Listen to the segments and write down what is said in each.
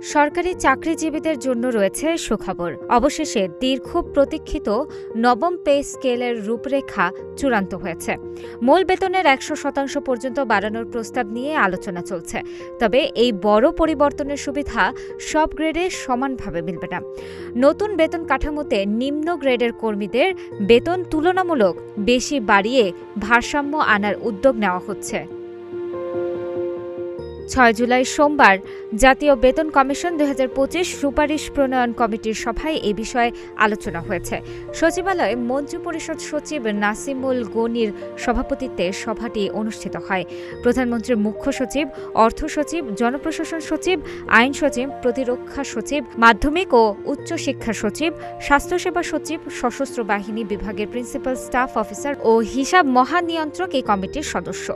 সরকারি চাকরিজীবীদের জন্য রয়েছে সুখবর। অবশেষে দীর্ঘ প্রতীক্ষিত নবম পে স্কেলের রূপরেখা চূড়ান্ত হয়েছে। মূল বেতনের ১০০% পর্যন্ত বাড়ানোর প্রস্তাব নিয়ে আলোচনা চলছে। তবে এই বড় পরিবর্তনের সুবিধা সব গ্রেডে সমানভাবে মিলবে না। নতুন বেতন কাঠামোতে নিম্ন গ্রেডের কর্মীদের বেতন তুলনামূলক বেশি বাড়িয়ে ভারসাম্য আনার উদ্যোগ নেওয়া হচ্ছে। ৬ জুলাই সোমবার জাতীয় বেতন কমিশন ২০২৫ সুপারিশ প্রণয়ন কমিটির সভায় এ বিষয়ে আলোচনা হয়েছে। সচিবালয়ে মন্ত্রিপরিষদ সচিব নাসিমুল গনির সভাপতিত্বে সভাটি অনুষ্ঠিত হয়। প্রধানমন্ত্রীর মুখ্য সচিব, অর্থ সচিব, জনপ্রশাসন সচিব, আইন সচিব, প্রতিরক্ষা সচিব, মাধ্যমিক ও উচ্চ শিক্ষা সচিব, স্বাস্থ্যসেবা সচিব, সশস্ত্র বাহিনী বিভাগের প্রিন্সিপাল স্টাফ অফিসার ও হিসাব মহানিয়ন্ত্রক এই কমিটির সদস্য।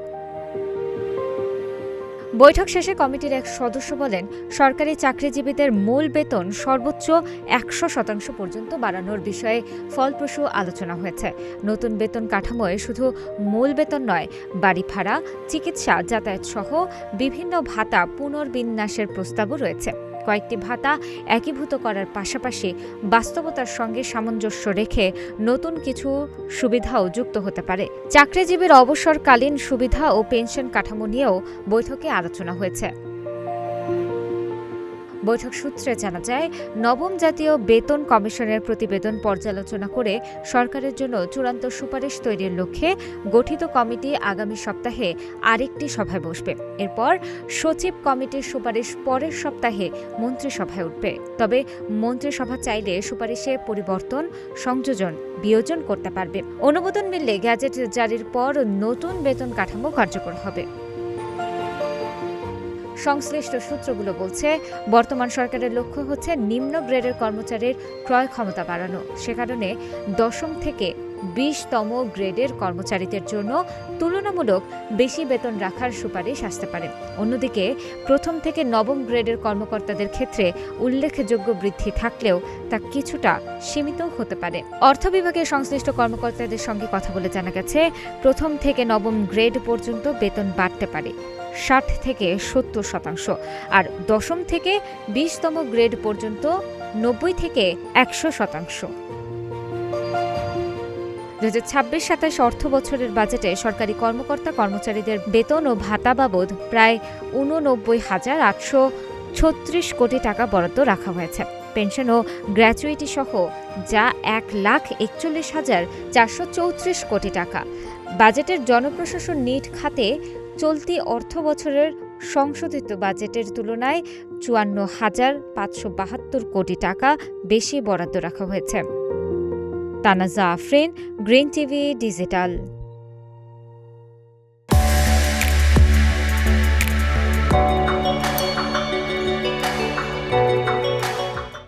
বৈঠক শেষে কমিটির এক সদস্য বলেন, সরকারি চাকরিজীবীদের মূল বেতন সর্বোচ্চ ১০০% পর্যন্ত বাড়ানোর বিষয়ে ফলপ্রসূ আলোচনা হয়েছে। নতুন বেতন কাঠামোয় শুধু মূল বেতন নয়, বাড়ি ভাড়া, চিকিৎসা, যাতায়াত সহ বিভিন্ন ভাতা পুনর্বিন্যাসের প্রস্তাবও রয়েছে। কয়েকটি ভাতা একীভূত করার পাশাপাশি বাস্তবতার সঙ্গে সামঞ্জস্য রেখে নতুন কিছু সুবিধাও যুক্ত হতে পারে। চাকরিজীবীর অবসরকালীন সুবিধা ও পেনশন কাঠামো নিয়েও বৈঠকে আলোচনা হয়েছে। বৈঠক সূত্রে জানা যায়, নবম জাতীয় বেতন কমিশনের প্রতিবেদন পর্যালোচনা করে সরকারের জন্য চূড়ান্ত সুপারিশ তৈরির লক্ষ্যে গঠিত কমিটি আগামী সপ্তাহে আরেকটি সভায় বসবে। এরপর সচিব কমিটির সুপারিশ পরের সপ্তাহে মন্ত্রিসভায় উঠবে। তবে মন্ত্রিসভা চাইলে সুপারিশে পরিবর্তন, সংযোজন, বিয়োজন করতে পারবে। অনুমোদন মিললে গ্যাজেট জারির পর নতুন বেতন কাঠামো কার্যকর হবে। সংশ্লিষ্ট সূত্রগুলো বলছে, বর্তমান সরকারের লক্ষ্য হচ্ছে নিম্ন গ্রেডের কর্মচারীর ক্রয় ক্ষমতা বাড়ানো। সে কারণে দশম থেকে 20তম গ্রেডের কর্মচারীদের জন্য তুলনামূলক বেশি বেতন রাখার সুপারিশ আসতে পারে। অন্যদিকে প্রথম থেকে নবম গ্রেডের কর্মকর্তাদের ক্ষেত্রে উল্লেখযোগ্য বৃদ্ধি থাকলেও তা কিছুটা সীমিত হতে পারে। অর্থ বিভাগের সংশ্লিষ্ট কর্মকর্তাদের সঙ্গে কথা বলে জানা গেছে, প্রথম থেকে নবম গ্রেড পর্যন্ত বেতন বাড়তে পারে 60 থেকে 70%, আর দশম থেকে 20তম গ্রেড পর্যন্ত 90 থেকে 100%। ২০২৬-২৭ অর্থ বছরের বাজেটে সরকারি কর্মকর্তা-কর্মচারীদের বেতন ও ভাতা বাবদ প্রায় ৮৯,৮৩৬ কোটি টাকা বরাদ্দ রাখা হয়েছে। পেনশন ও গ্র্যাচুইটি সহ যা ১,৪১,৪৩৪ কোটি টাকা। বাজেটের জনপ্রশাসন নিট খাতে চলতি অর্থ বছরের সংশোধিত বাজেটের তুলনায় ৫৪,৫৭২ কোটি টাকা বেশি বরাদ্দ রাখা হয়েছে। তানাজা আফরিন, গ্রিন টিভি ডিজিটাল।